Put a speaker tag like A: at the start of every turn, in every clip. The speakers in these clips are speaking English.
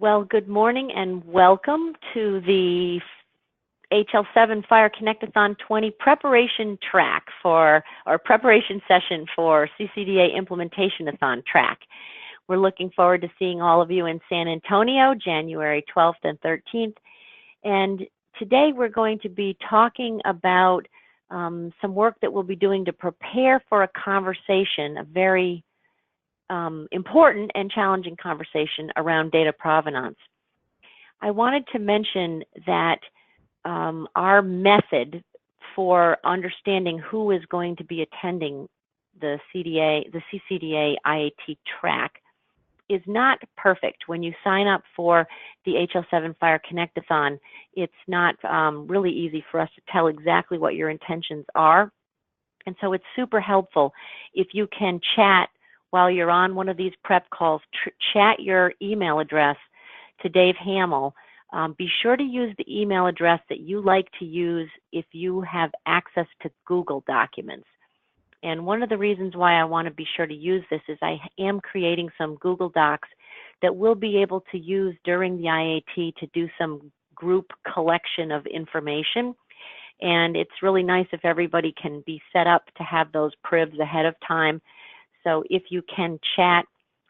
A: Well, good morning and welcome to the HL7 Fire Connect-A-Thon 20 preparation track for, or preparation session for C-CDA Implementation-A-Thon track. We're looking forward to seeing all of you in San Antonio, January 12th and 13th. And today we're going to be talking about some work that we'll be doing to prepare for a conversation, a very important and challenging conversation around data provenance. I wanted to mention that our method for understanding who is going to be attending the C-CDA IAT track is not perfect. When you sign up for the HL7 Fire Connect-A-Thon, it's not really easy for us to tell exactly what your intentions are. And so it's super helpful if you can chat while you're on one of these prep calls, chat your email address to Dave Hamill. Be sure to use the email address that you like to use if you have access to Google Documents. And one of the reasons why I want to be sure to use this is I am creating some Google Docs that we'll be able to use during the IAT to do some group collection of information. And it's really nice if everybody can be set up to have those privs ahead of time. So if you can chat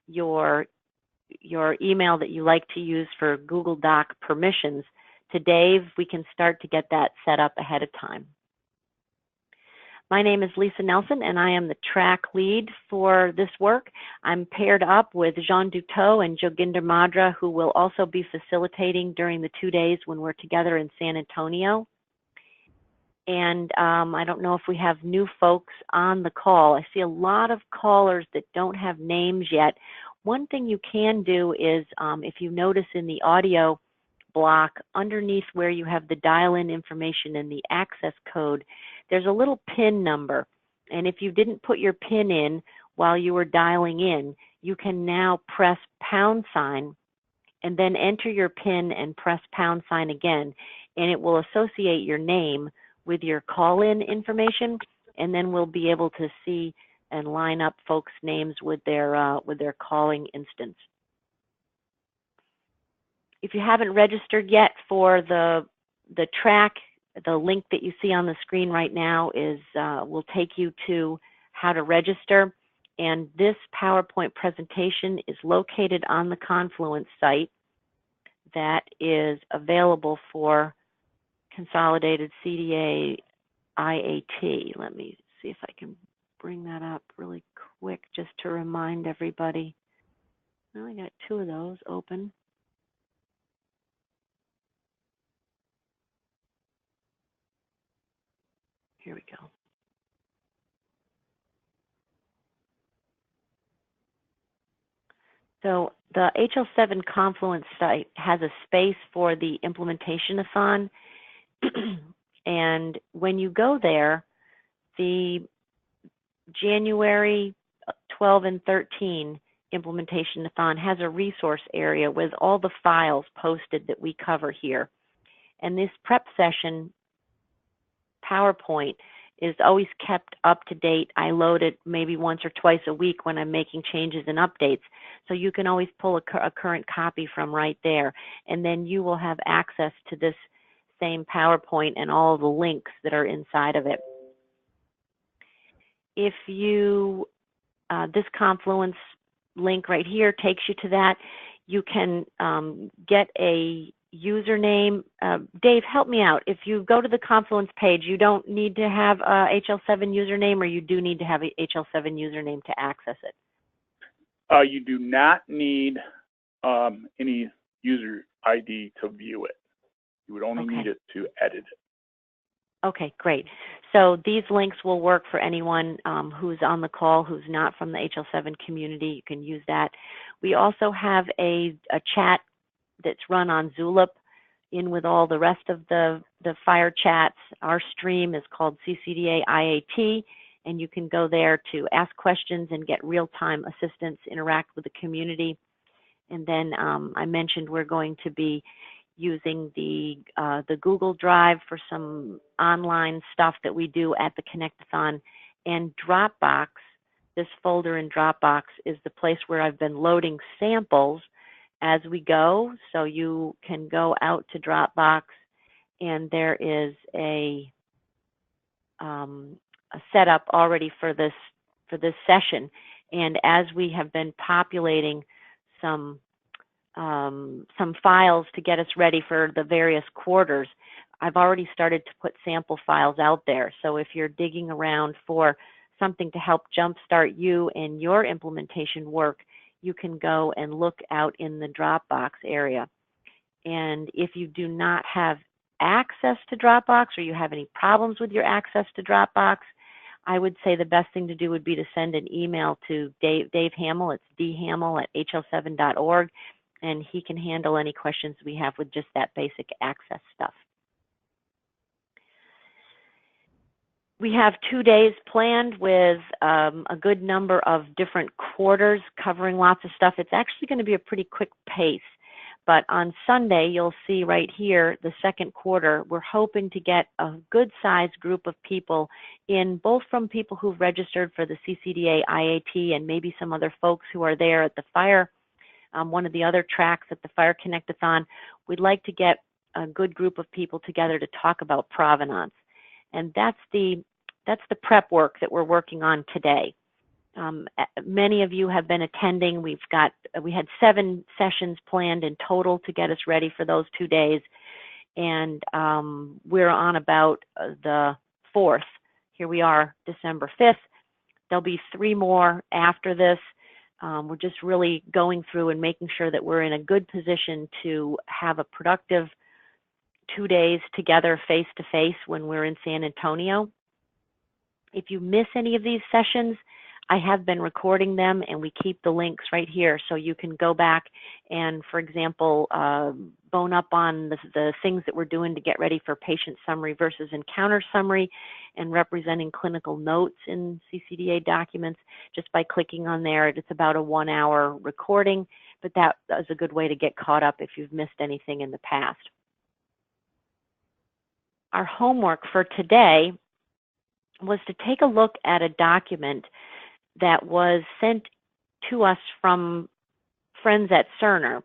A: your email that you like to use for Google Doc permissions to Dave, we can start to get that set up ahead of time. My name is Lisa Nelson, and I am the track lead for this work. I'm paired up with Jean Duteau and Joginder Madra, who will also be facilitating during the 2 days when we're together in San Antonio. And I don't know if we have new folks on the call. I see a lot of callers that don't have names yet. One thing you can do is, if you notice in the audio block, underneath where you have the dial-in information and the access code, there's a little PIN number. And if you didn't put your PIN in while you were dialing in, you can now press # and then enter your PIN and press # again. And it will associate your name with your call-in information, and then we'll be able to see and line up folks' names with their calling instance. If you haven't registered yet for the track, the link that you see on the screen right now will take you to how to register. And this PowerPoint presentation is located on the Confluence site that is available for Consolidated CDA IAT. Let me see if I can bring that up really quick just to remind everybody. Well, I got 2 of those open. Here we go. So the HL7 Confluence site has a space for the Implementation-A-Thon. And when you go there, the January 12 and 13 Implementation-A-Thon has a resource area with all the files posted that we cover here. And this prep session PowerPoint is always kept up to date. I load it maybe once or twice a week when I'm making changes and updates. So you can always pull a current copy from right there. And then you will have access to this same PowerPoint and all the links that are inside of it. If you, this Confluence link right here takes you to that. You can get a username. Dave, help me out. If you go to the Confluence page, you don't need to have a HL7 username, or you do need to have a HL7 username to access it?
B: You do not need any user ID to view it. You would only need it to edit it.
A: Okay, great. So these links will work for anyone who's on the call who's not from the HL7 community. You can use that. We also have a chat that's run on Zulip in with all the rest of the fire chats. Our stream is called C-CDA IAT, and you can go there to ask questions and get real-time assistance, interact with the community. And then I mentioned we're going to be using the Google Drive for some online stuff that we do at the Connect-A-Thon. And Dropbox, this folder in Dropbox, is the place where I've been loading samples as we go. So you can go out to Dropbox, and there is a setup already for this session. And as we have been populating some files to get us ready for the various quarters, I've already started to put sample files out there. So if you're digging around for something to help jumpstart you and your implementation work, you can go and look out in the Dropbox area. And if you do not have access to Dropbox, or you have any problems with your access to Dropbox, I would say the best thing to do would be to send an email to Dave Hamill. It's dhammill@hl7.org, and he can handle any questions we have with just that basic access stuff. We have 2 days planned with a good number of different quarters covering lots of stuff. It's actually going to be a pretty quick pace. But on Sunday, you'll see right here, the second quarter, we're hoping to get a good-sized group of people in, both from people who've registered for the C-CDA IAT and maybe some other folks who are there at the fire, one of the other tracks at the Fire Connect-A-Thon. We'd like to get a good group of people together to talk about provenance. And that's the prep work that we're working on today. Many of you have been attending. We had 7 sessions planned in total to get us ready for those 2 days, and we're on about the 4th. Here we are, December 5th. There'll be 3 more after this. We're just really going through and making sure that we're in a good position to have a productive 2 days together face-to-face when we're in San Antonio. If you miss any of these sessions, I have been recording them, and we keep the links right here, so you can go back and, for example, bone up on the things that we're doing to get ready for patient summary versus encounter summary, and representing clinical notes in C-CDA documents just by clicking on there. It's about a 1-hour recording, but that is a good way to get caught up if you've missed anything in the past. Our homework for today was to take a look at a document that was sent to us from friends at Cerner.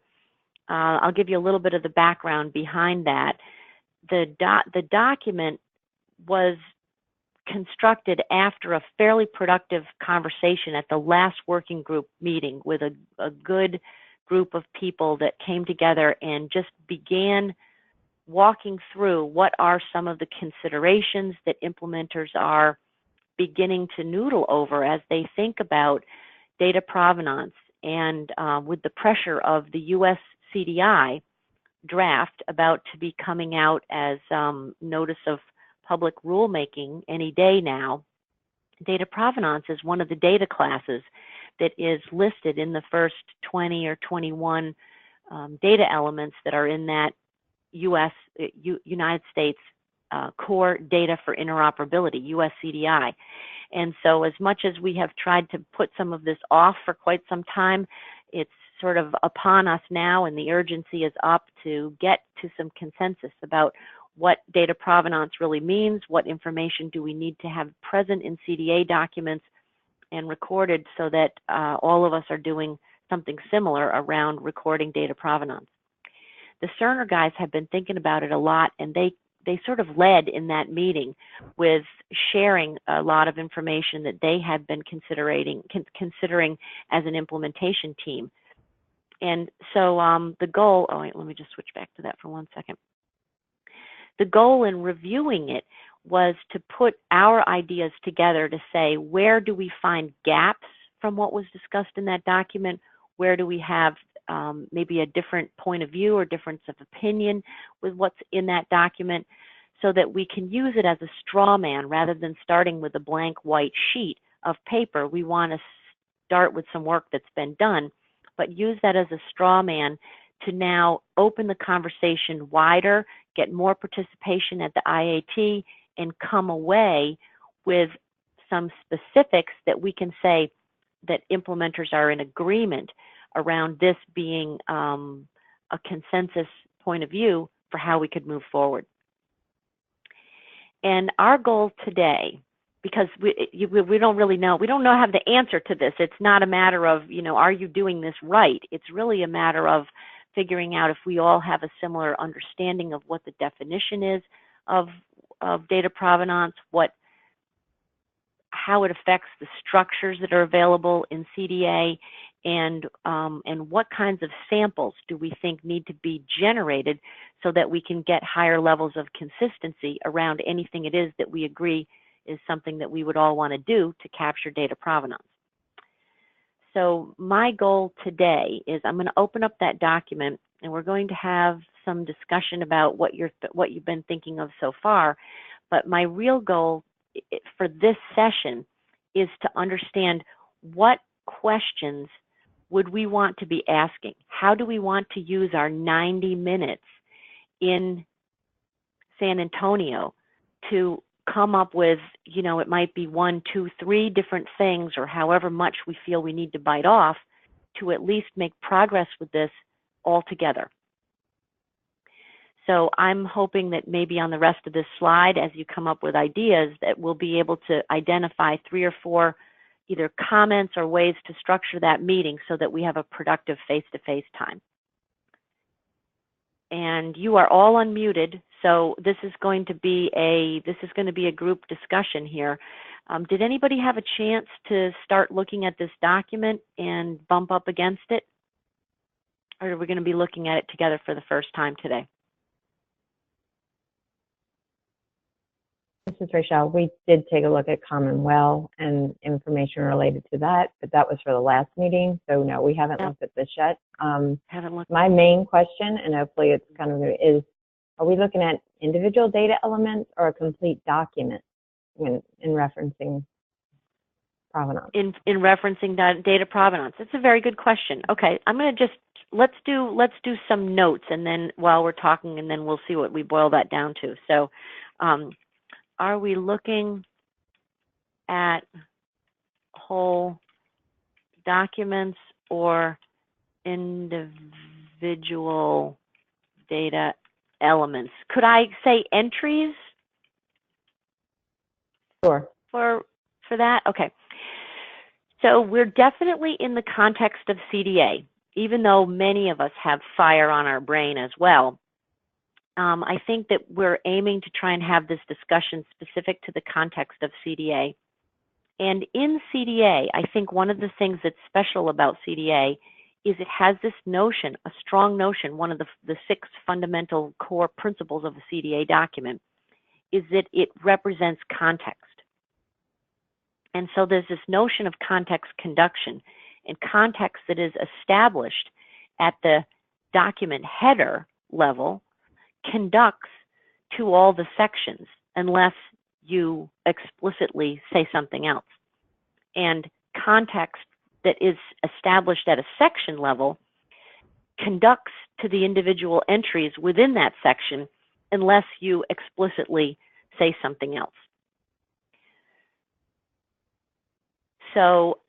A: I'll give you a little bit of the background behind that. The document was constructed after a fairly productive conversation at the last working group meeting with a good group of people that came together and just began walking through what are some of the considerations that implementers are beginning to noodle over as they think about data provenance. And with the pressure of the US CDI draft about to be coming out as notice of public rulemaking any day now, data provenance is one of the data classes that is listed in the first 20 or 21 data elements that are in that United States Core Data for Interoperability, US CDI. And so as much as we have tried to put some of this off for quite some time, it's sort of upon us now, and the urgency is up to get to some consensus about what data provenance really means, what information do we need to have present in CDA documents and recorded so that all of us are doing something similar around recording data provenance. The Cerner guys have been thinking about it a lot, and they sort of led in that meeting with sharing a lot of information that they had been considering as an implementation team. And so the goal, oh wait, let me just switch back to that for 1 second. The goal in reviewing it was to put our ideas together to say, where do we find gaps from what was discussed in that document? Where do we have maybe a different point of view or difference of opinion with what's in that document, so that we can use it as a straw man rather than starting with a blank white sheet of paper. We want to start with some work that's been done, but use that as a straw man to now open the conversation wider, get more participation at the IAT, and come away with some specifics that we can say that implementers are in agreement around this being a consensus point of view for how we could move forward. And our goal today, because we don't really know, we don't have the answer to this. It's not a matter of, are you doing this right? It's really a matter of figuring out if we all have a similar understanding of what the definition is of data provenance, how it affects the structures that are available in CDA, and what kinds of samples do we think need to be generated so that we can get higher levels of consistency around anything it is that we agree is something that we would all want to do to capture data provenance. So my goal today is I'm going to open up that document, and we're going to have some discussion about what you've been thinking of so far. But my real goal for this session is to understand what questions would we want to be asking? How do we want to use our 90 minutes in San Antonio to come up with, it might be 1, 2, 3 different things, or however much we feel we need to bite off to at least make progress with this all together. So I'm hoping that maybe on the rest of this slide, as you come up with ideas, that we'll be able to identify 3 or 4 either comments or ways to structure that meeting so that we have a productive face-to-face time. And you are all unmuted, so this is going to be a group discussion here. Did anybody have a chance to start looking at this document and bump up against it? Or are we going to be looking at it together for the first time today?
C: This is Rachel. We did take a look at Commonwealth and information related to that, but that was for the last meeting. So no, we haven't looked at this yet.
A: Haven't looked.
C: My main question, and hopefully it's kind of is, are we looking at individual data elements or a complete document in referencing provenance?
A: In referencing data provenance, it's a very good question. Okay, I'm going to let's do some notes, and then while we're talking, and then we'll see what we boil that down to. So. Are we looking at whole documents or individual data elements? Could I say entries?
C: Sure.
A: For that? Okay. So we're definitely in the context of CDA, even though many of us have fire on our brain as well. I think that we're aiming to try and have this discussion specific to the context of CDA. And in CDA, I think one of the things that's special about CDA is it has this notion, a strong notion, one of the 6 fundamental core principles of a CDA document, is that it represents context. And so there's this notion of context conduction, and context that is established at the document header level conducts to all the sections unless you explicitly say something else. And context that is established at a section level conducts to the individual entries within that section unless you explicitly say something else. So,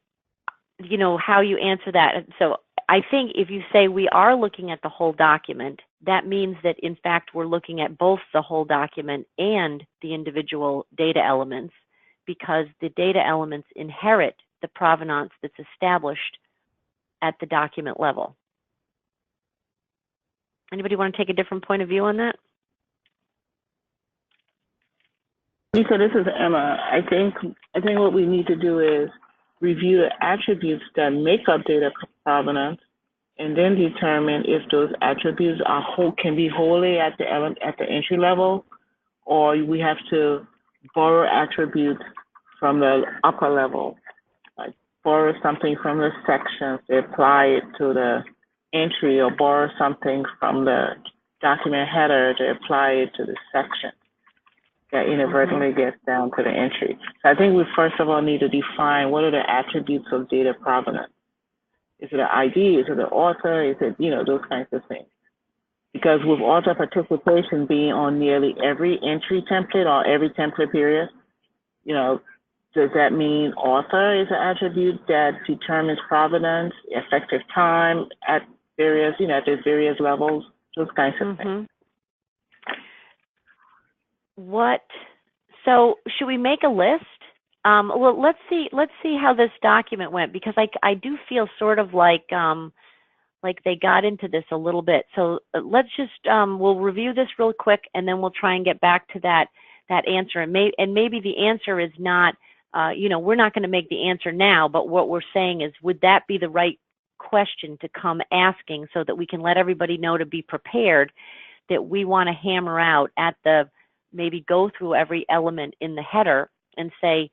A: how you answer that. So I think if you say we are looking at the whole document, that means that in fact we're looking at both the whole document and the individual data elements, because the data elements inherit the provenance that's established at the document level. Anybody want to take a different point of view on that?
D: Lisa, this is Emma. I think what we need to do is review the attributes that make up data provenance, and then determine if those attributes can be wholly at the entry level, or we have to borrow attributes from the upper level, like borrow something from the sections, apply it to the entry, or borrow something from the document header to apply it to the section that inadvertently gets down to the entry. So I think we first of all need to define what are the attributes of data provenance. Is it an ID? Is it the author? Is it, those kinds of things? Because with author participation being on nearly every entry template or every template period, does that mean author is an attribute that determines provenance, effective time at various, at the various levels, those kinds of things?
A: So should we make a list? Well, let's see how this document went, because I do feel sort of like like they got into this a little bit. So let's just, we'll review this real quick, and then we'll try and get back to that answer. And maybe the answer is not, you know, we're not going to make the answer now, but what we're saying is, would that be the right question to come asking, so that we can let everybody know to be prepared, that we want to hammer out at the, maybe go through every element in the header and say,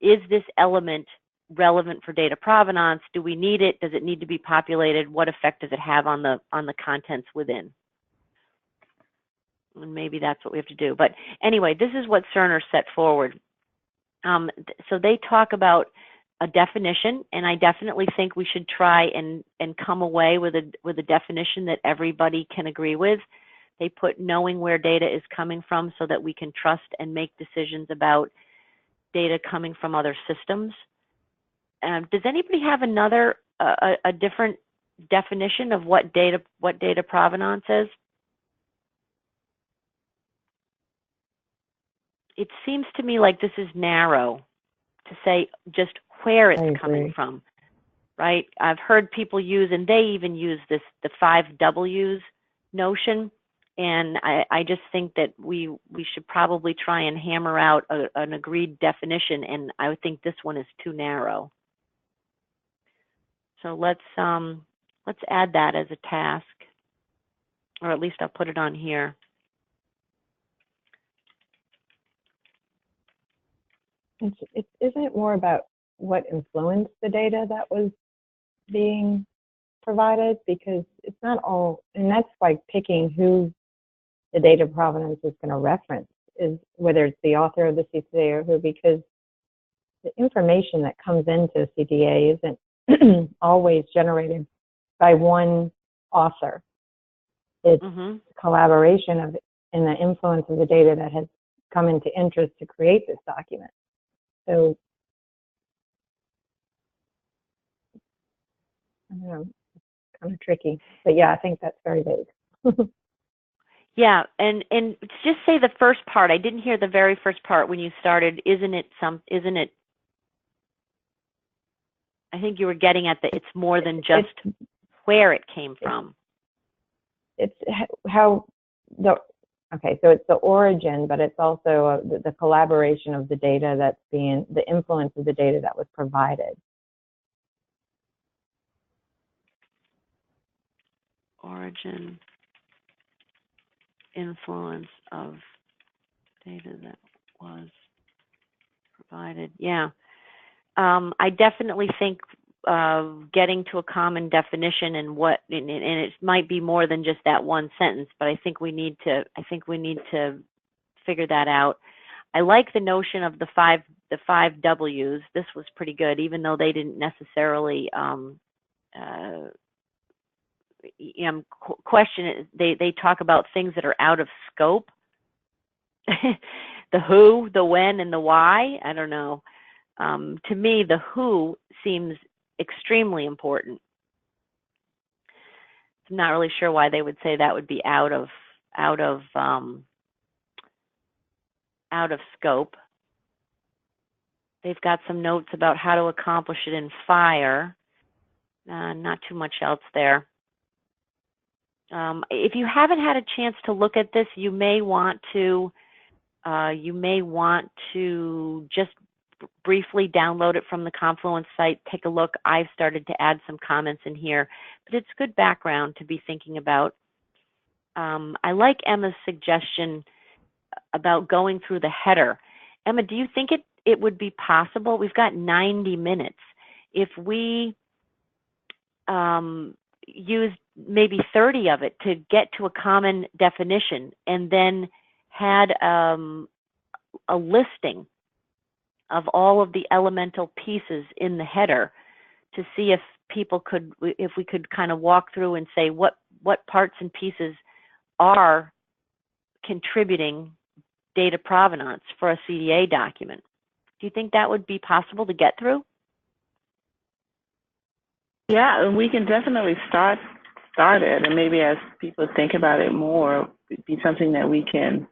A: is this element relevant for data provenance? Do we need it? Does it need to be populated? What effect does it have on the contents within? And maybe that's what we have to do. But anyway, this is what Cerner set forward. So they talk about a definition, and I definitely think we should try and come away with a definition that everybody can agree with. They put knowing where data is coming from so that we can trust and make decisions about data coming from other systems. Does anybody have another, a different definition of what data provenance is? It seems to me like this is narrow to say just where it's coming from, right? I've heard people use, and they even use this, the 5 W's notion. And I just think that we should probably try and hammer out an agreed definition, and I would think this one is too narrow. So let's add that as a task, or at least I'll put it on here.
C: Isn't it more about what influenced the data that was being provided? Because it's not all, and that's like picking who the data provenance is going to reference, is whether it's the author of the C-CDA or who, because the information that comes into CDA isn't always generated by one author. It's collaboration of and the influence of the data that has come into interest to create this document. So, I don't know, it's kind of tricky. But yeah, I think that's very vague.
A: Yeah, and just say the first part. I didn't hear the very first part when you started. Isn't it? I think you were getting at it's more than just where it came from.
C: It's how okay, so it's the origin, but it's also the collaboration of the data that's being, the influence of the data that was provided.
A: Origin, influence of data that was provided. Yeah, I definitely think getting to a common definition and and it might be more than just that one sentence, but I think we need to figure that out. I like the notion of the five W's. This was pretty good, even though they didn't necessarily question it. They talk about things that are out of scope. The who, the when, and the why. I don't know. To me, the who seems extremely important. I'm not really sure why they would say that would be out of scope. They've got some notes about how to accomplish it in FHIR. Not too much else there. If you haven't had a chance to look at this, you may want to just briefly download it from the Confluence site, take a look. I've started to add some comments in here, but it's good background to be thinking about. I like Emma's suggestion about going through the header. Emma, do you think it would be possible? We've got 90 minutes. If we use maybe 30 of it to get to a common definition, and then had a listing of all of the elemental pieces in the header, to see if we could kind of walk through and say what parts and pieces are contributing data provenance for a CDA document. Do you think that would be possible to get through?
D: Yeah, and we can definitely start it, and maybe as people think about it more, it'd be something that we can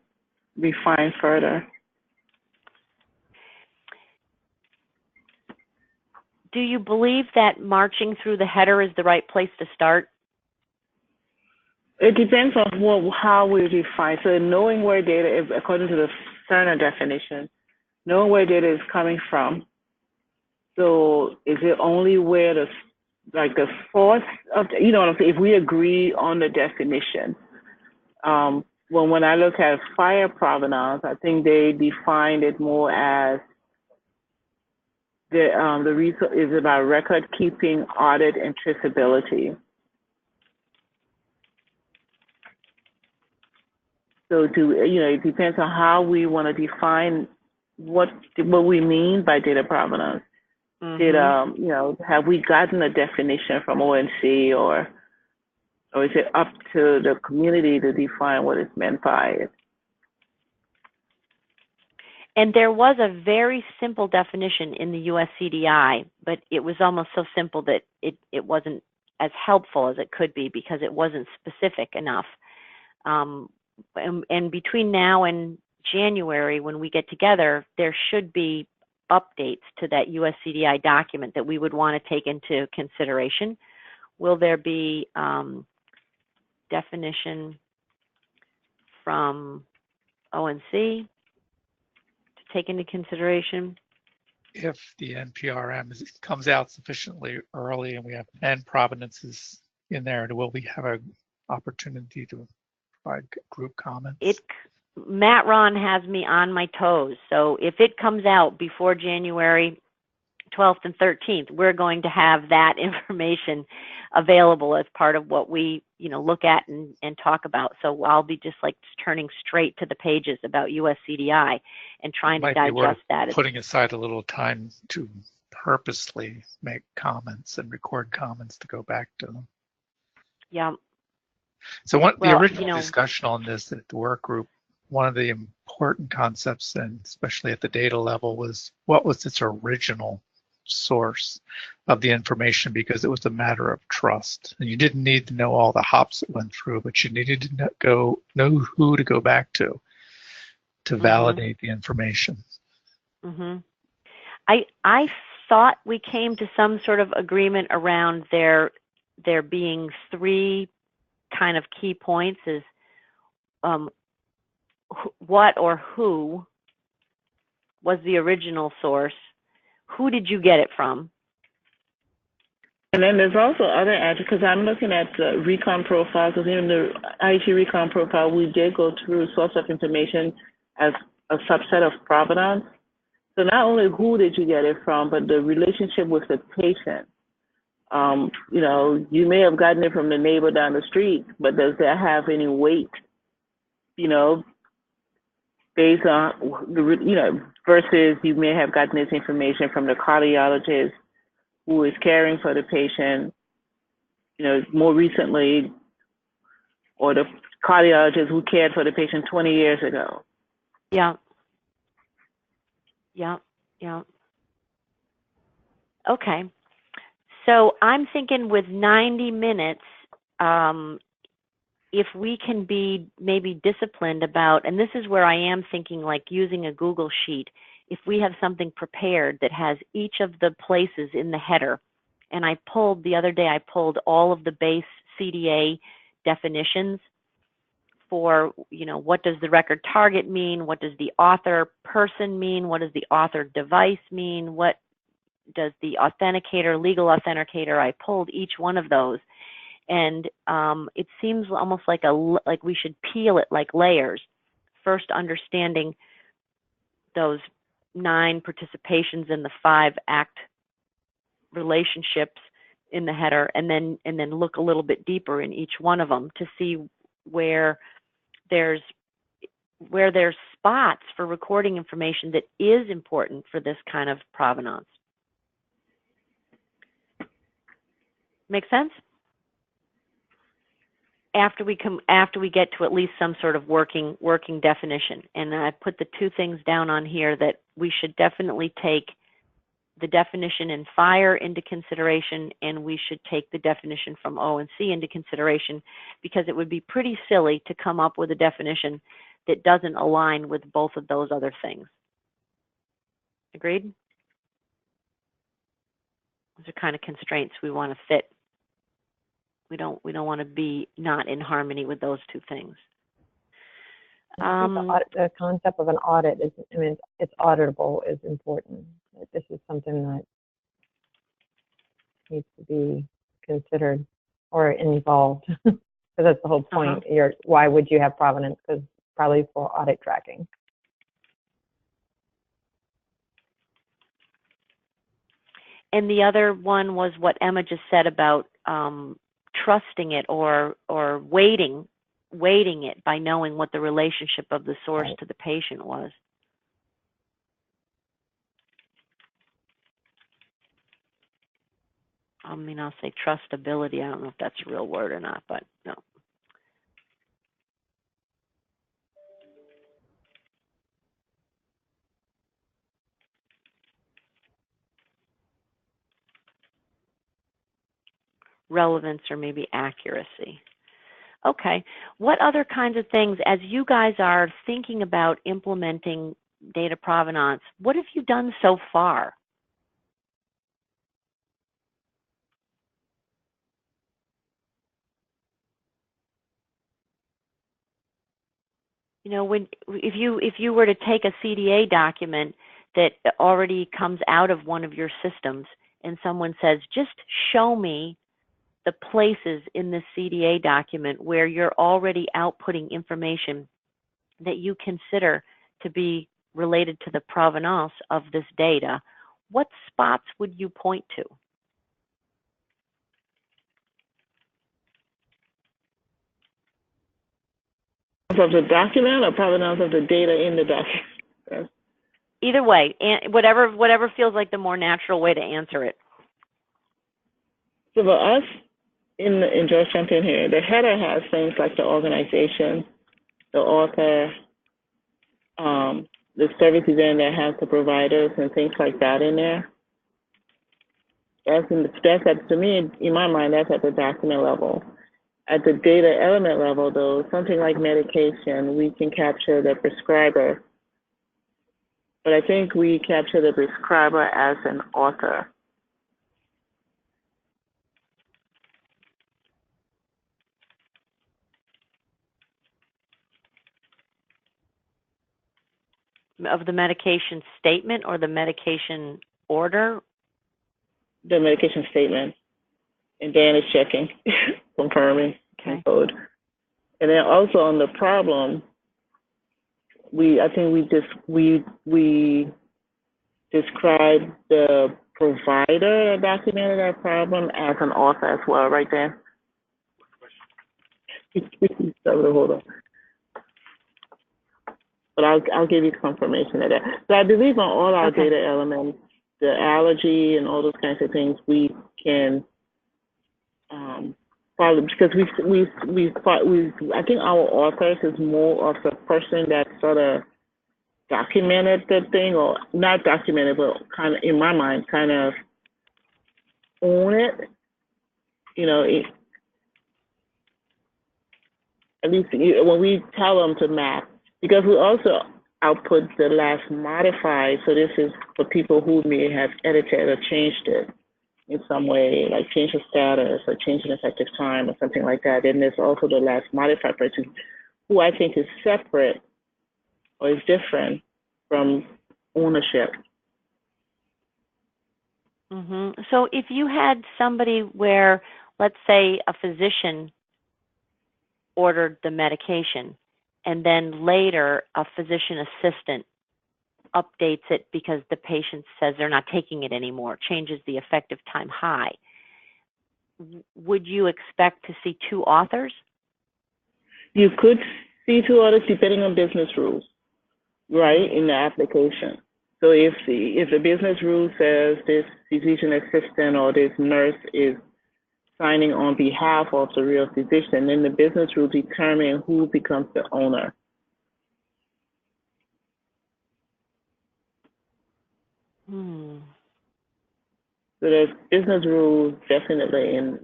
D: refine further.
A: do you believe that marching through the header is the right place to start?
D: It depends on how we define. So knowing where data is, according to the Cerner definition, knowing where data is coming from. So is it only where the source of, you know what I'm saying? If we agree on the definition, when I look at fire provenance, I think they defined it more as the resource is about record keeping, audit, and traceability. So it depends on how we want to define what we mean by data provenance. Mm-hmm. Have we gotten a definition from ONC, or is it up to the community to define what is meant by it?
A: And there was a very simple definition in the US CDI, but it was almost so simple that it wasn't as helpful as it could be because it wasn't specific enough. And between now and January, when we get together, there should be updates to that US CDI document that we would want to take into consideration. Will there be definition from ONC to take into consideration?
E: If the NPRM comes out sufficiently early and we have N provenances in there, will we have an opportunity to provide group comments?
A: Matt Ron has me on my toes. So if it comes out before January 12th and 13th, we're going to have that information available as part of what we, look at and talk about. So I'll be just turning straight to the pages about US CDI and trying to digest that.
E: Putting aside a little time to purposely make comments and record comments to go back to them.
A: Yeah.
E: So the original discussion on this at the work group, one of the important concepts, and especially at the data level, was what was its original source of the information, because it was a matter of trust. And you didn't need to know all the hops it went through, but you needed to know who to go back to validate the information.
A: Mm-hmm. I thought we came to some sort of agreement around there being three kind of key points: is what or who was the original source, who did you get it from,
D: and then there's also other attributes, because I'm looking at the recon profiles. Because in the IAT recon profile, we did go through source of information as a subset of provenance. So not only who did you get it from, but the relationship with the patient. You may have gotten it from the neighbor down the street, but does that have any weight? Based on versus you may have gotten this information from the cardiologist who is caring for the patient, more recently, or the cardiologist who cared for the patient 20 years ago.
A: Yeah. Okay. So I'm thinking with 90 minutes, if we can be maybe disciplined about, and this is where I am thinking using a Google Sheet, if we have something prepared that has each of the places in the header, and the other day I pulled all of the base CDA definitions for, what does the record target mean? What does the author person mean? What does the author device mean? What does the authenticator, legal authenticator? I pulled each one of those. And it seems almost like we should peel it like layers. First, understanding those 9 participations in the 5 act relationships in the header, and then look a little bit deeper in each one of them to see where there's spots for recording information that is important for this kind of provenance. Make sense? After we get to at least some sort of working definition. And I put the 2 things down on here that we should definitely take the definition in fire into consideration, and we should take the definition from ONC into consideration, because it would be pretty silly to come up with a definition that doesn't align with both of those other things. Agreed? Those are kind of constraints we want to fit. We don't want to be not in harmony with those two things.
C: The concept of an audit is, I mean, it's auditable is important. This is something that needs to be considered or involved. So that's the whole point. Why would you have provenance? Because probably for audit tracking.
A: And the other one was what Emma just said about trusting it or weighting it by knowing what the relationship of the source to the patient was. I mean, I'll say trustability. I don't know if that's a real word or not, but no. Relevance or maybe accuracy. Okay, what other kinds of things, as you guys are thinking about implementing data provenance, what have you done so far? You know, if you were to take a CDA document that already comes out of one of your systems and someone says, just show me the places in this CDA document where you're already outputting information that you consider to be related to the provenance of this data, what spots would you point to?
D: Of the document or provenance of the data in the document?
A: Either way, and whatever feels like the more natural way to answer it.
D: So for us, in George Champion here, the header has things like the organization, the author, the service event that has the providers and things like that in there. That's to me, in my mind, that's at the document level. At the data element level, though, something like medication, we can capture the prescriber. But I think we capture the prescriber as an author.
A: Of the medication statement or the medication order?
D: The medication statement. And Dan is checking, confirming, code. And then also on the problem, I think we describe the provider that documented that problem as an author as well, right, Dan? Hold on. But I'll give you confirmation of that. So I believe on all our data elements, the allergy and all those kinds of things, we can follow, because I think our authors is more of the person that sort of documented the thing, or not documented, but kind of, in my mind, kind of own it. You know, at least when we tell them to map, because we also output the last modified, so this is for people who may have edited or changed it in some way, like change the status or change an effective time or something like that. Then there's also the last modified person, who I think is separate or is different from ownership.
A: So if you had somebody where, let's say, a physician ordered the medication, and then later a physician assistant updates it because the patient says they're not taking it anymore, changes the effective time high, would you expect to see two authors?
D: You could see two authors depending on business rules, right, in the application. So if the business rule says this physician assistant or this nurse is signing on behalf of the real physician, then the business rule determine who becomes the owner. So there's business rules definitely in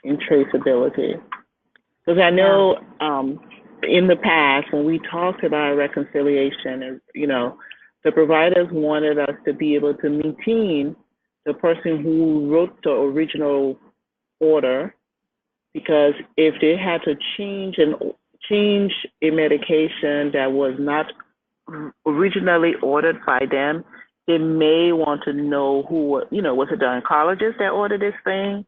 D: traceability. Because I know in the past when we talked about reconciliation, you know, the providers wanted us to be able to maintain the person who wrote the original order, because if they had to change a medication that was not originally ordered by them, they may want to know who, was it the oncologist that ordered this thing?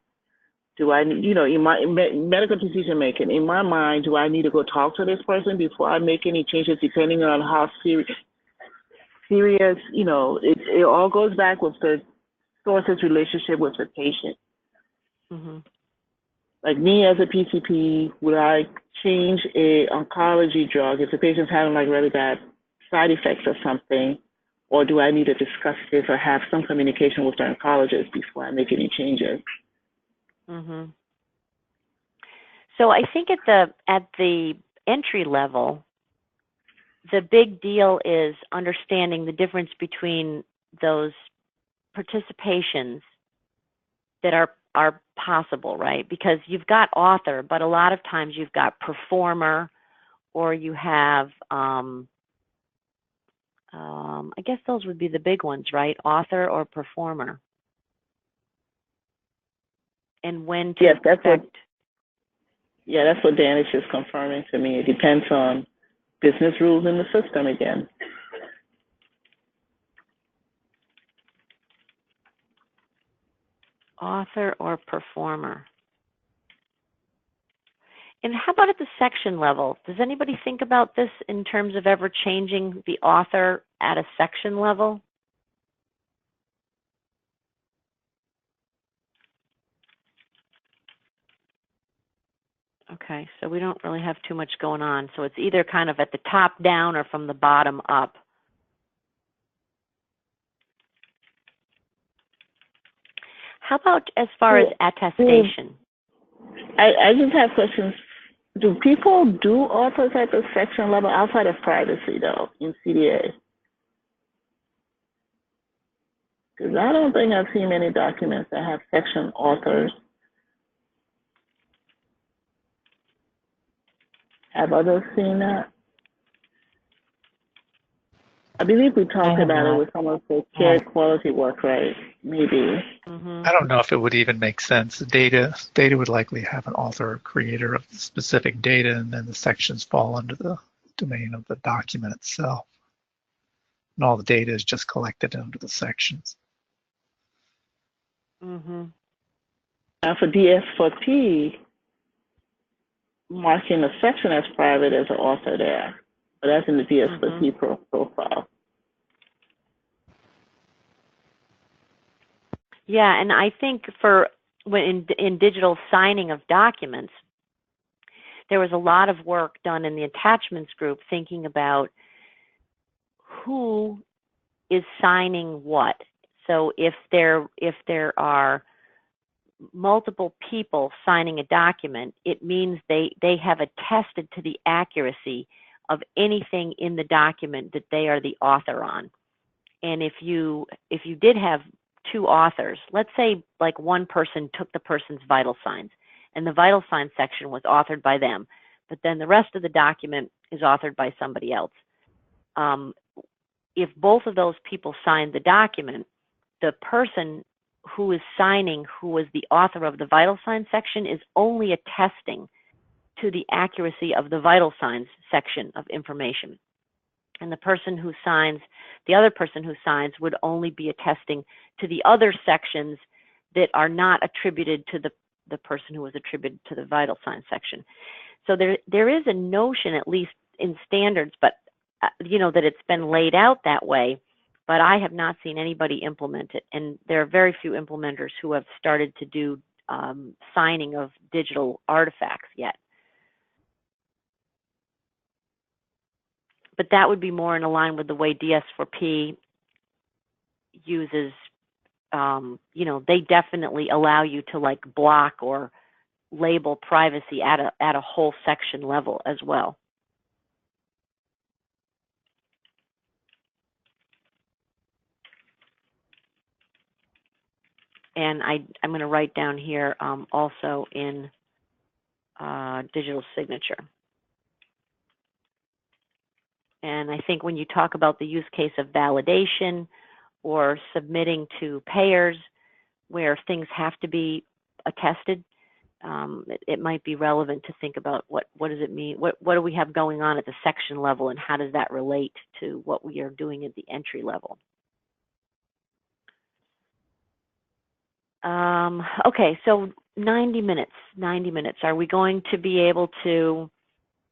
D: Do I, in my medical decision making, in my mind, do I need to go talk to this person before I make any changes, depending on how serious, it all goes back with the source's relationship with the patient.
A: Mm-hmm.
D: Like me as a PCP, would I change a oncology drug if the patient's having like really bad side effects or something, or do I need to discuss this or have some communication with the oncologist before I make any changes?
A: Mm-hmm. So I think at the entry level, the big deal is understanding the difference between those participations that are possible, right? Because you've got author, but a lot of times you've got performer, or you have, I guess those would be the big ones, right? Author or performer. And when to expect.
D: That's what Dan is just confirming to me. It depends on business rules in the system again.
A: Author or performer. And how about at the section level? Does anybody think about this in terms of ever changing the author at a section level? Okay, so we don't really have too much going on. So it's either kind of at the top down or from the bottom up. How about as far as attestation?
D: I just have questions. Do people do authors at the section level outside of privacy, though, in CDA? Because I don't think I've seen many documents that have section authors. Have others seen that? I believe we talked about it with some of the shared quality work, right? Maybe.
A: Mm-hmm.
E: I don't know if it would even make sense. Data would likely have an author or creator of the specific data, and then the sections fall under the domain of the document itself. And all the data is just collected under the sections.
A: Mm-hmm.
D: Now for DS4P, marking a section as private as an author there. But that's in the DS4P profile.
A: Yeah, and I think for when in digital signing of documents, there was a lot of work done in the attachments group thinking about who is signing what. So if there are multiple people signing a document, it means they have attested to the accuracy of anything in the document that they are the author on. And if you did have two authors, let's say like one person took the person's vital signs, and the vital signs section was authored by them, but then the rest of the document is authored by somebody else. If both of those people signed the document, the person who is signing, who was the author of the vital signs section, is only attesting to the accuracy of the vital signs section of information. And the person who signs, the other person who signs, would only be attesting to the other sections that are not attributed to the person who was attributed to the vital signs section. So there is a notion, at least in standards, but that it's been laid out that way, but I have not seen anybody implement it. And there are very few implementers who have started to do signing of digital artifacts yet. But that would be more in line with the way DS4P uses, they definitely allow you to like block or label privacy at a whole section level as well. And I'm going to write down here also in digital signature. And I think when you talk about the use case of validation or submitting to payers where things have to be attested, it might be relevant to think about what does it mean, what do we have going on at the section level, and how does that relate to what we are doing at the entry level. Okay, so 90 minutes. Are we going to be able to,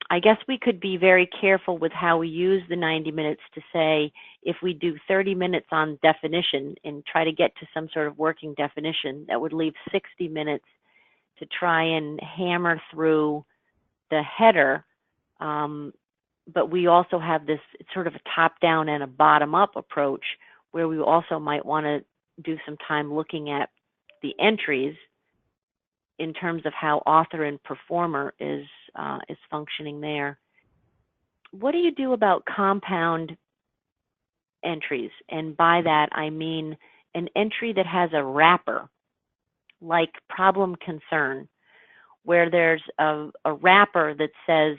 A: I guess we could be very careful with how we use the 90 minutes to say, if we do 30 minutes on definition and try to get to some sort of working definition, that would leave 60 minutes to try and hammer through the header. But we also have this sort of a top-down and a bottom-up approach where we also might want to do some time looking at the entries in terms of how author and performer is functioning there. What do you do about compound entries? And by that, I mean an entry that has a wrapper, like problem concern, where there's a wrapper that says,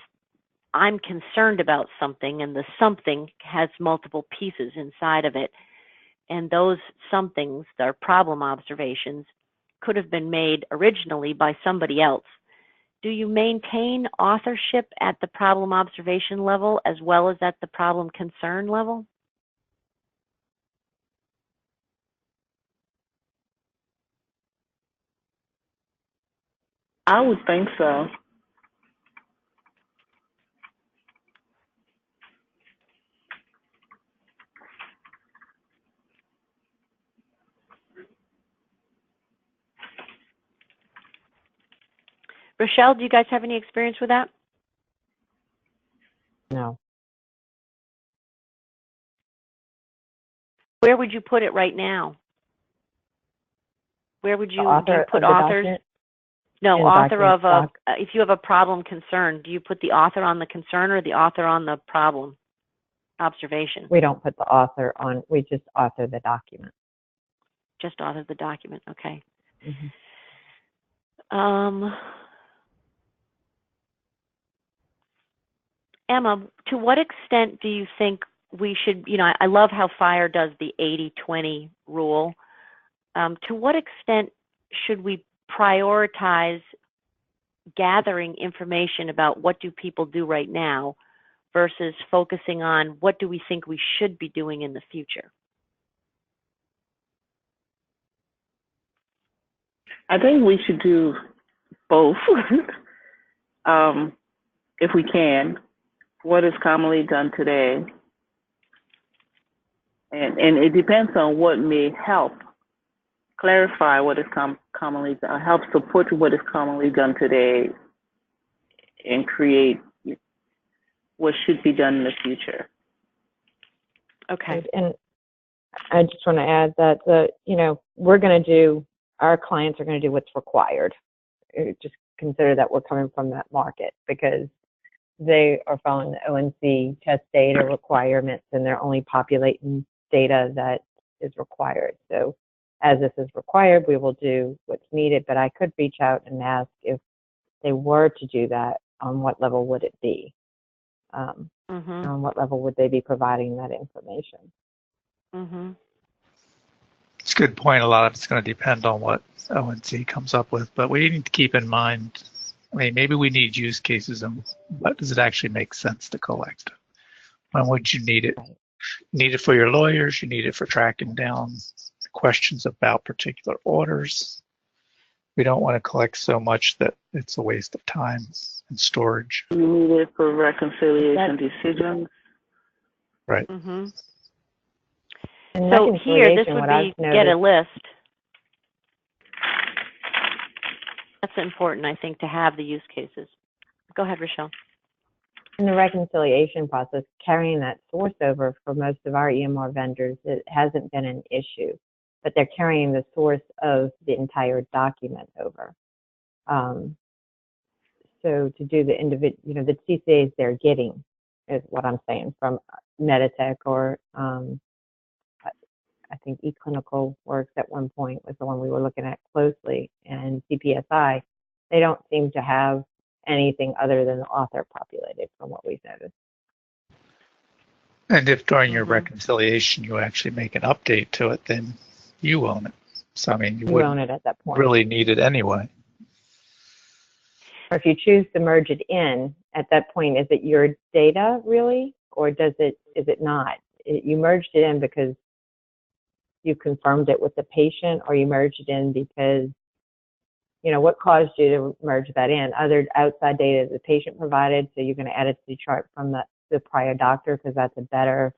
A: I'm concerned about something, and the something has multiple pieces inside of it. And those somethings, their problem observations, could have been made originally by somebody else. Do you maintain authorship at the problem observation level as well as at the problem concern level?
D: I would think so.
A: Rochelle, do you guys have any experience with that?
C: No.
A: Where would you put it right now? Where would you, do you put authors? No, author of a, if you have a problem concern, do you put the author on the concern or the author on the problem observation?
C: We don't put the author on, we just author the document.
A: Just author the document, okay.
C: Mm-hmm.
A: Emma, to what extent do you think we should, I love how FHIR does the 80-20 rule. To what extent should we prioritize gathering information about what do people do right now versus focusing on what do we think we should be doing in the future?
D: I think we should do both, if we can. What is commonly done today? And it depends on what may help clarify what is commonly done, help support what is commonly done today, and create what should be done in the future.
A: Okay.
C: And I just want to add that we're going to do, our clients are going to do what's required. Just consider that we're coming from that market because they are following the ONC test data requirements and they're only populating data that is required. So as this is required, we will do what's needed, but I could reach out and ask if they were to do that, on what level would it be? On what level would they be providing that information?
E: It's a good point. A lot of it's going to depend on what ONC comes up with, but we need to keep in mind, maybe we need use cases, and what does it actually make sense to collect? When would you need it? Need it for your lawyers, you need it for tracking down questions about particular orders. We don't want to collect so much that it's a waste of time and storage.
D: You need it for reconciliation decisions.
E: Right.
A: So here, this would be get a list. That's important, I think, to have the use cases. Go ahead, Rochelle.
C: In the reconciliation process, carrying that source over for most of our EMR vendors, it hasn't been an issue, but they're carrying the source of the entire document over. So to do the individual, the C-CDAs they're getting is what I'm saying from Meditech or I think eClinical Works at one point was the one we were looking at closely, and CPSI, they don't seem to have anything other than the author populated from what we've noticed.
E: And if during your reconciliation you actually make an update to it, then you own it. So, I mean, you
C: own it at that point.
E: really need it anyway.
C: Or if you choose to merge it in, at that point, is it your data really, or is it not? You merged it in because you confirmed it with the patient, or you merged it in because, what caused you to merge that in? Other outside data the patient provided, so you're going to edit the chart from the prior doctor because that's a better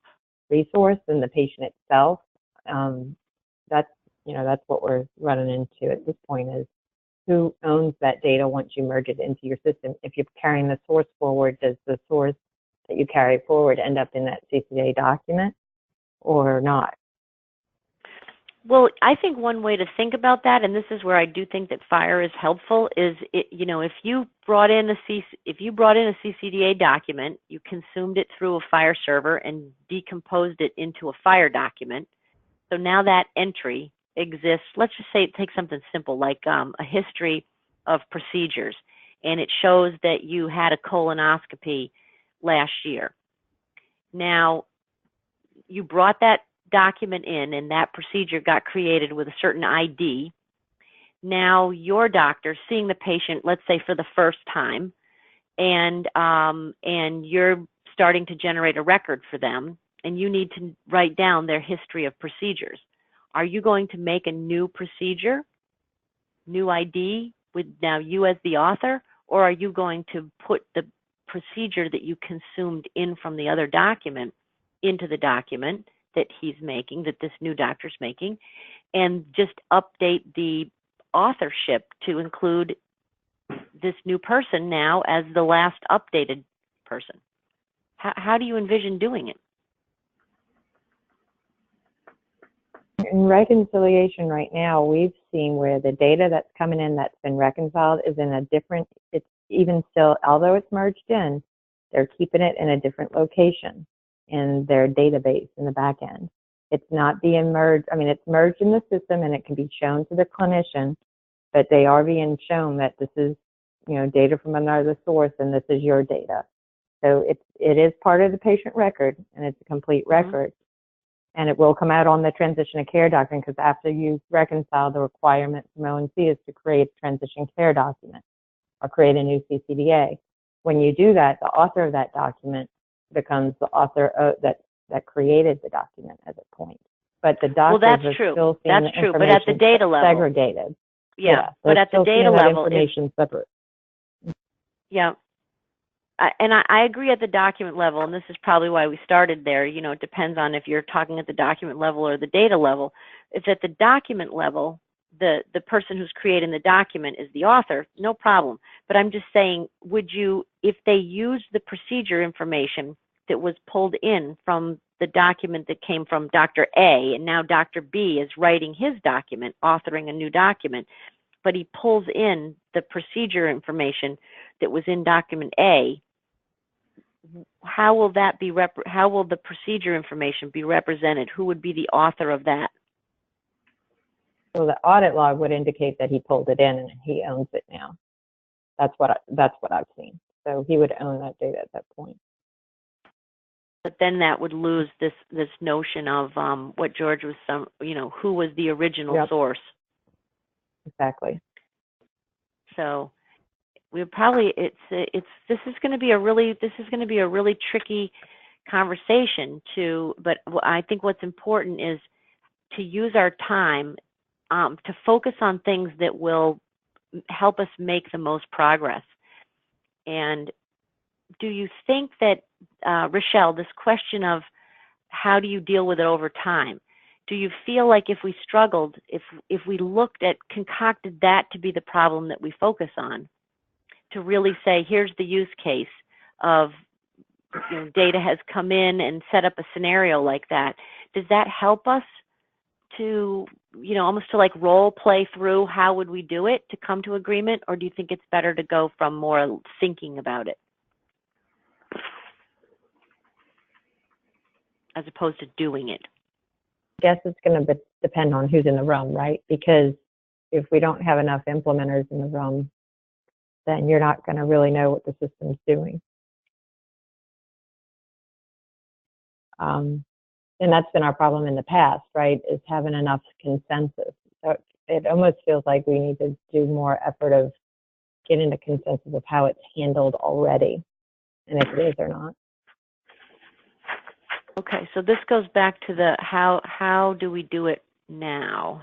C: resource than the patient itself. That's what we're running into at this point, is who owns that data once you merge it into your system. If you're carrying the source forward, does the source that you carry forward end up in that C-CDA document or not?
A: Well, I think one way to think about that, and this is where I do think that FHIR is helpful, is if you brought in a C-CDA document, you consumed it through a FHIR server and decomposed it into a FHIR document. So now that entry exists. Let's just say take something simple like a history of procedures, and it shows that you had a colonoscopy last year. Now, you brought that document in, and that procedure got created with a certain ID. Now your doctor seeing the patient, let's say for the first time, and you're starting to generate a record for them, and you need to write down their history of procedures. Are you going to make a new procedure, new ID, with now you as the author, or are you going to put the procedure that you consumed in from the other document into the document that he's making, that this new doctor's making, and just update the authorship to include this new person now as the last updated person? How do you envision doing it?
C: In reconciliation right now, we've seen where the data that's coming in that's been reconciled is in a different, it's even still, although it's merged in, they're keeping it in a different location in their database in the back end. It's not being merged. I mean, it's merged in the system and it can be shown to the clinician, but they are being shown that this is, data from another source and this is your data. So it is part of the patient record and it's a complete record. And it will come out on the transition of care document, because after you reconcile, the requirement from O&C is to create a transition care document or create a new C-CDA. When you do that, the author of that document becomes the author that created the document at that point. But the doctors are still seeing the information
A: but at the data level,
C: segregated.
A: Yeah, but at the data level,
C: information separate.
A: Yeah. And I agree at the document level, and this is probably why we started there. It depends on if you're talking at the document level or the data level. If at the document level, the person who's creating the document is the author, no problem. But I'm just saying, would you, if they used the procedure information that was pulled in from the document that came from Dr. A, and now Dr. B is writing his document, authoring a new document, but he pulls in the procedure information that was in document A, how will that be? How will the procedure information be represented? Who would be the author of that?
C: So the audit log would indicate that he pulled it in and he owns it now. That's what I've seen. So he would own that data at that point.
A: But then that would lose this notion of what George was who was the original source.
C: Exactly.
A: So we probably this is going to be a really tricky conversation but I think what's important is to use our time to focus on things that will help us make the most progress. And do you think that Rochelle, this question of how do you deal with it over time, do you feel like if we struggled, if we concocted that to be the problem that we focus on, to really say, here's the use case of data has come in and set up a scenario like that, does that help us to, almost to like role play through how would we do it to come to agreement? Or do you think it's better to go from more thinking about it as opposed to doing it?
C: I guess it's going to depend on who's in the room, right? Because if we don't have enough implementers in the room, then you're not going to really know what the system's doing. And that's been our problem in the past, right, is having enough consensus. So it almost feels like we need to do more effort of getting a consensus of how it's handled already, and if it is or not.
A: Okay, so this goes back to the how do we do it now?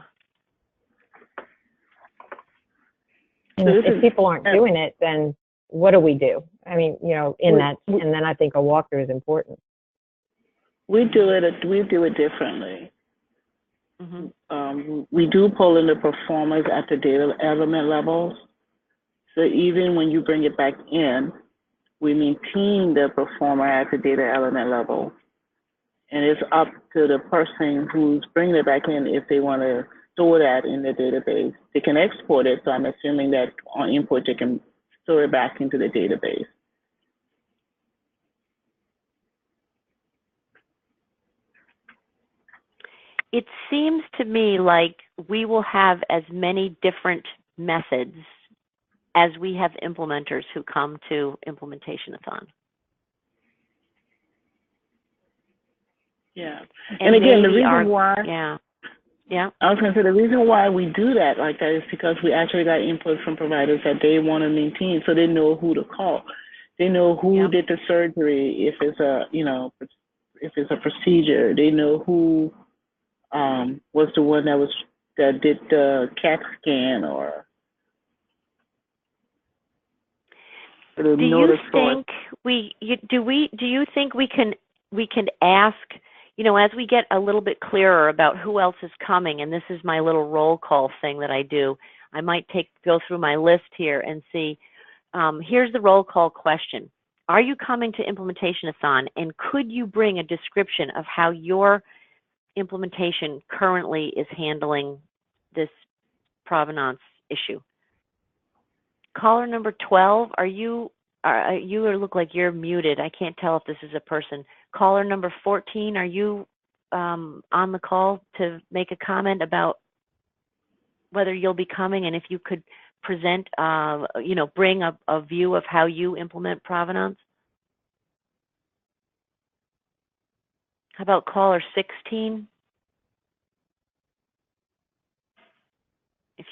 C: And if people aren't doing it, then what do we do? I mean, you know, in that, and then I think a walkthrough is important.
D: We do it differently.
A: Mm-hmm.
D: We do pull in the performers at the data element levels. So even when you bring it back in, we maintain the performer at the data element level. And it's up to the person who's bringing it back in if they want to store that in the database. They can export it, so I'm assuming that on import they can store it back into the database.
A: It seems to me like we will have as many different methods as we have implementers who come to Implementation-A-Thon.
D: Yeah. And again, the reason why,
A: yeah.
D: I was going to say the reason why we do that like that is because we actually got input from providers that they want to maintain, so they know who to call. They know who did the surgery, if it's a, you know, if it's a procedure. They know who was the one that did the CAT scan or.
A: Do you think do you think we can ask, you know, as we get a little bit clearer about who else is coming, and this is my little roll call thing that I do, I might go through my list here and see, here's the roll call question. Are you coming to Implementation-A-Thon, and could you bring a description of how your implementation currently is handling this provenance issue? Caller number 12, you look like you're muted. I can't tell if this is a person. Caller number 14, are you on the call to make a comment about whether you'll be coming, and if you could present, you know, bring a view of how you implement provenance? How about caller 16? If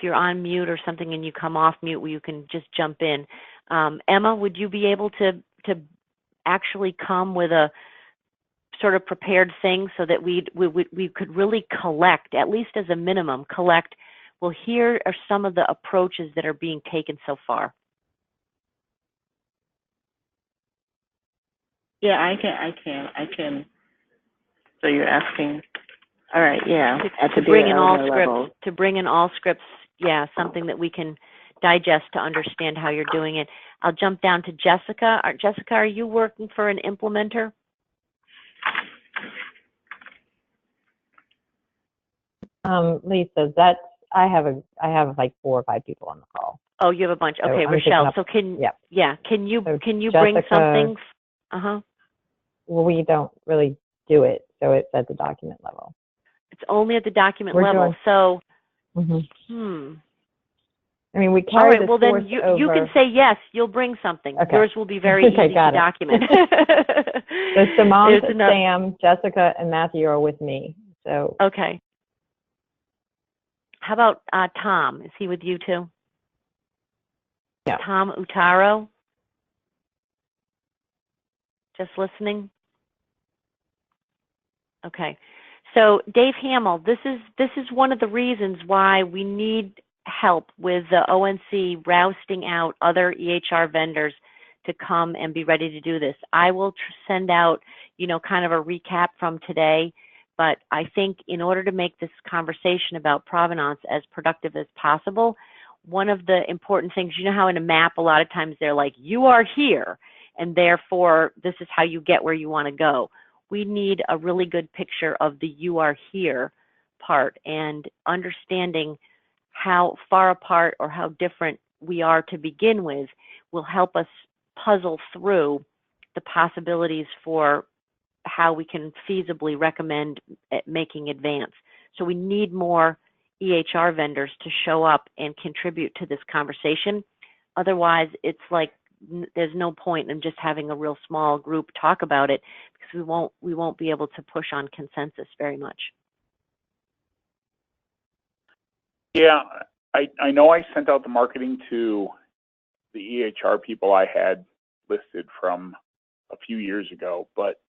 A: you're on mute or something and you come off mute, you can just jump in. Emma, would you be able to actually come with a sort of prepared thing so that we could really collect, at least as a minimum, well, here are some of the approaches that are being taken so far.
D: Yeah, I can. So you're asking, all right, yeah.
A: To bring in all scripts, yeah, something that we can digest to understand how you're doing it. I'll jump down to Jessica. Jessica, are you working for an implementer?
C: Lisa, I have like 4 or 5 people on the call.
A: Oh, you have a bunch. Okay, so Rochelle. So can you bring something?
C: Well, we don't really do it, so it's at the document level.
A: It's only at the document level. So,
C: I mean, we carry.
A: All right. Well, then you can say yes. You'll bring something. Okay. Yours will be very easy to document.
C: So Simone, Sam, Jessica, and Matthew are with me. So.
A: Okay. How about Tom? Is he with you too?
C: Yeah.
A: Tom Utaro. Just listening. Okay. So Dave Hamill, this is one of the reasons why we need help with the ONC rousting out other EHR vendors to come and be ready to do this. I will send out, you know, kind of a recap from today, but I think in order to make this conversation about provenance as productive as possible, one of the important things, you know how in a map a lot of times they're like, you are here, and therefore this is how you get where you want to go. We need a really good picture of the you are here part, and understanding how far apart or how different we are to begin with will help us puzzle through the possibilities for how we can feasibly recommend making advance. So we need more EHR vendors to show up and contribute to this conversation. Otherwise, it's like there's no point in just having a real small group talk about it, because we won't be able to push on consensus very much.
B: Yeah, I know I sent out the marketing to the EHR people I had listed from a few years ago, but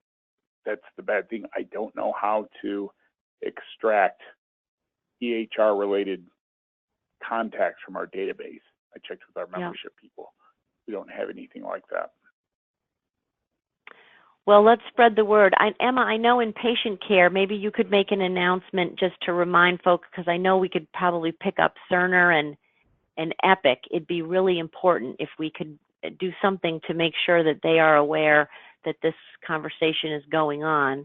B: that's the bad thing. I don't know how to extract EHR related contacts from our database. I checked with our membership people. We don't have anything like that.
A: Well, let's spread the word. Emma, I know in patient care, maybe you could make an announcement just to remind folks, because I know we could probably pick up Cerner and Epic. It'd be really important if we could do something to make sure that they are aware that this conversation is going on,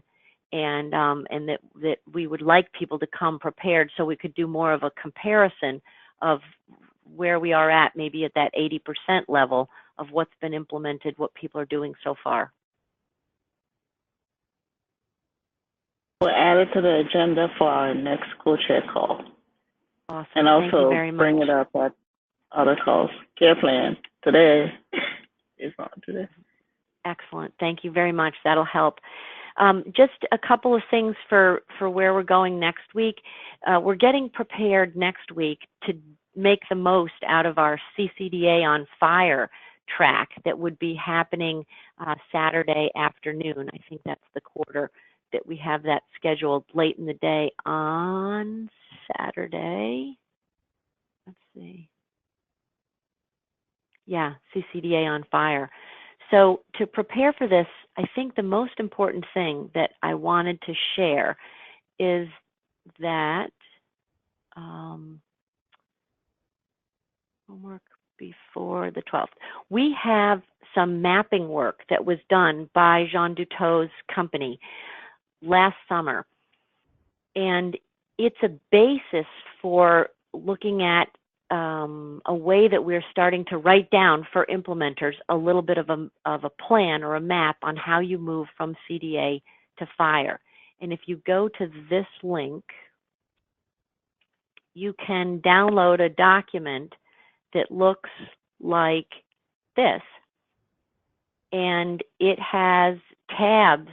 A: and that we would like people to come prepared so we could do more of a comparison of where we are at, maybe at that 80% level of what's been implemented, what people are doing so far.
D: We'll add it to the agenda for our next co-chair call.
A: Awesome.
D: And also
A: Thank you very much.
D: Bring it up at other calls. Care plan today is on today.
A: Excellent. Thank you very much. That'll help. Just a couple of things for where we're going next week. We're getting prepared next week to make the most out of our C-CDA on Fire track that would be happening Saturday afternoon. I think that's the quarter that we have that scheduled late in the day on Saturday. Let's see. Yeah, C-CDA on Fire. So to prepare for this, I think the most important thing that I wanted to share is that homework before the 12th. We have some mapping work that was done by Jean Duteau's company last summer. And it's a basis for looking at a way that we're starting to write down for implementers a little bit of a plan or a map on how you move from CDA to Fire. And if you go to this link, you can download a document that looks like this. And it has tabs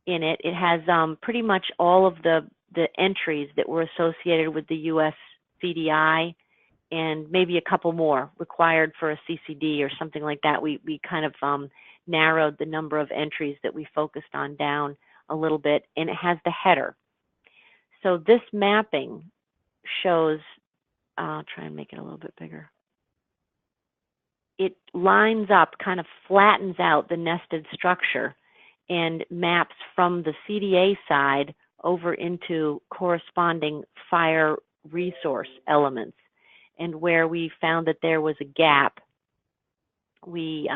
A: in it. It has pretty much all of the entries that were associated with the US CDI, and maybe a couple more required for a CCD or something like that. We kind of narrowed the number of entries that we focused on down a little bit, and it has the header. So this mapping shows, I'll try and make it a little bit bigger. It lines up, kind of flattens out the nested structure and maps from the CDA side over into corresponding Fire resource elements. And where we found that there was a gap, we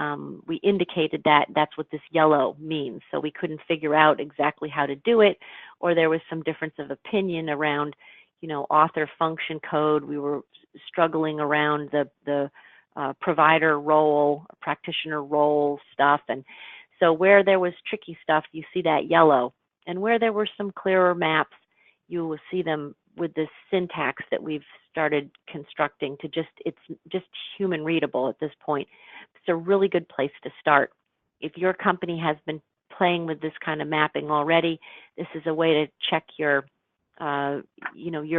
A: indicated that that's what this yellow means. So we couldn't figure out exactly how to do it, or there was some difference of opinion around, author function code. We were struggling around the provider role, practitioner role stuff. And so where there was tricky stuff, you see that yellow. And where there were some clearer maps, you will see them with this syntax that we've started constructing to it's just human readable at this point. It's a really good place to start. If your company has been playing with this kind of mapping already, this is a way to check your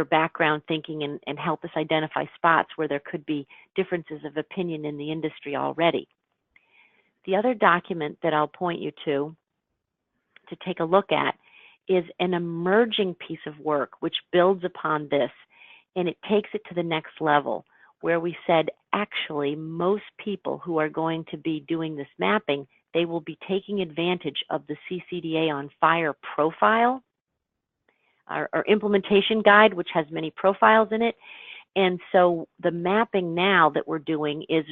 A: background thinking and help us identify spots where there could be differences of opinion in the industry already. The other document that I'll point you to take a look at is an emerging piece of work which builds upon this, and it takes it to the next level, where we said, actually, most people who are going to be doing this mapping, they will be taking advantage of the C-CDA on Fire profile, our implementation guide, which has many profiles in it. And so the mapping now that we're doing is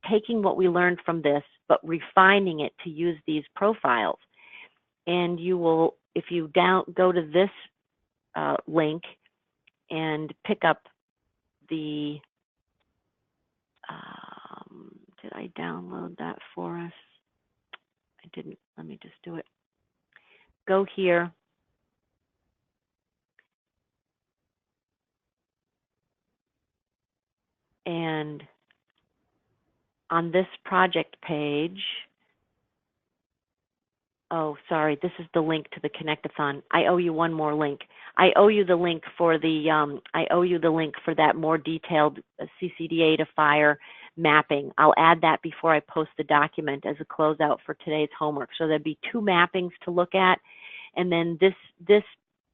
A: taking what we learned from this, but refining it to use these profiles. And you will, if you go to this link and pick up the, did I download that for us? I didn't, let me just do it. Go here. And on this project page, Oh, sorry. This is the link to the Connect-a-thon. I owe you one more link. I owe you the link for that more detailed C-CDA to fire mapping. I'll add that before I post the document as a closeout for today's homework. So there'll be 2 mappings to look at, and then this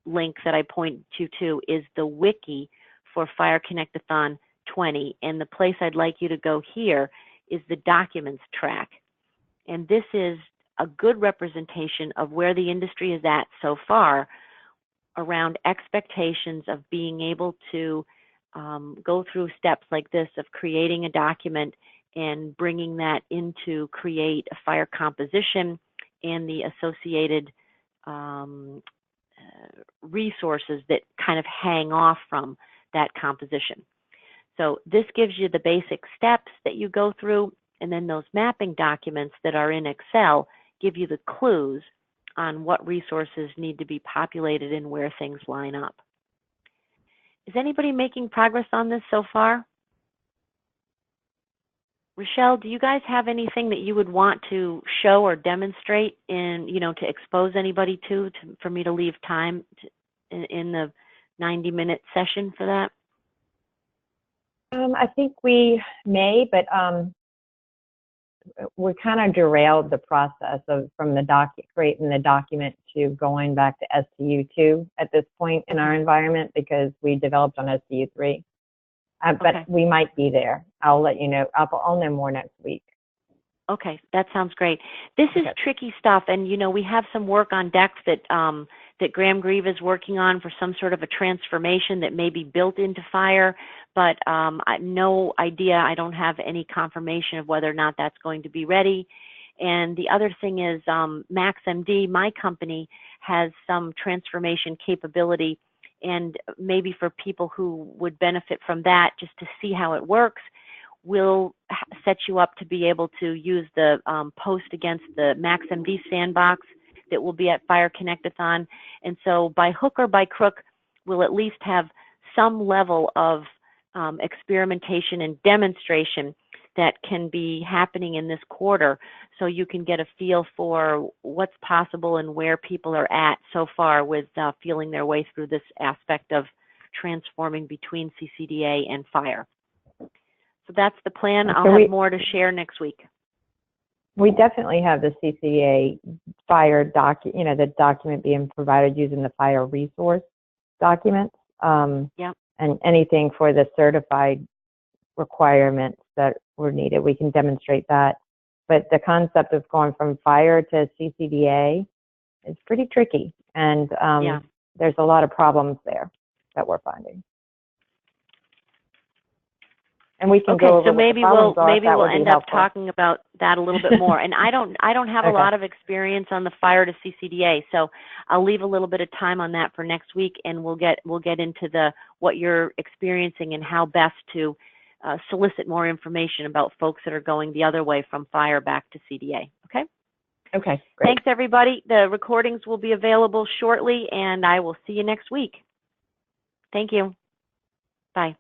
A: link that I point you to is the wiki for Fire Connect-a-thon 20, and the place I'd like you to go here is the documents track. And this is a good representation of where the industry is at so far around expectations of being able to go through steps like this of creating a document and bringing that into create a fire composition and the associated resources that kind of hang off from that composition. So this gives you the basic steps that you go through, and then those mapping documents that are in Excel give you the clues on what resources need to be populated and where things line up. Is anybody making progress on this so far? Rochelle, do you guys have anything that you would want to show or demonstrate in, to expose anybody for me to leave time in the 90-minute session for that?
C: I think we may, but we kind of derailed the process from the creating the document to going back to STU2 at this point in our environment because we developed on STU3. But we might be there. I'll let you know. I'll know more next week.
A: Okay, that sounds great. This is tricky stuff, and we have some work on deck that that Graham Grieve is working on for some sort of a transformation that may be built into Fire, but no idea. I don't have any confirmation of whether or not that's going to be ready. And the other thing is MaxMD, my company, has some transformation capability, and maybe for people who would benefit from that, just to see how it works, we'll set you up to be able to use the post against the MaxMD sandbox that will be at Fire Connect-a-thon. And so by hook or by crook, we'll at least have some level of experimentation and demonstration that can be happening in this quarter, so you can get a feel for what's possible and where people are at so far with feeling their way through this aspect of transforming between C-CDA and Fire. So that's the plan. I'll have more to share next week.
C: We definitely have the C-CDA Fire the document being provided using the Fire resource documents.
A: Yeah.
C: And anything for the certified requirements that were needed, we can demonstrate that. But the concept of going from Fire to C-CDA is pretty tricky, and there's a lot of problems there that we're finding. And we can go over
A: so maybe we'll end up
C: helpful.
A: talking about that a little bit more. And I don't have a lot of experience on the Fire to C-CDA, so I'll leave a little bit of time on that for next week, and we'll get into what you're experiencing and how best to solicit more information about folks that are going the other way from Fire back to CDA. Okay.
C: Okay. Great.
A: Thanks, everybody. The recordings will be available shortly, and I will see you next week. Thank you. Bye.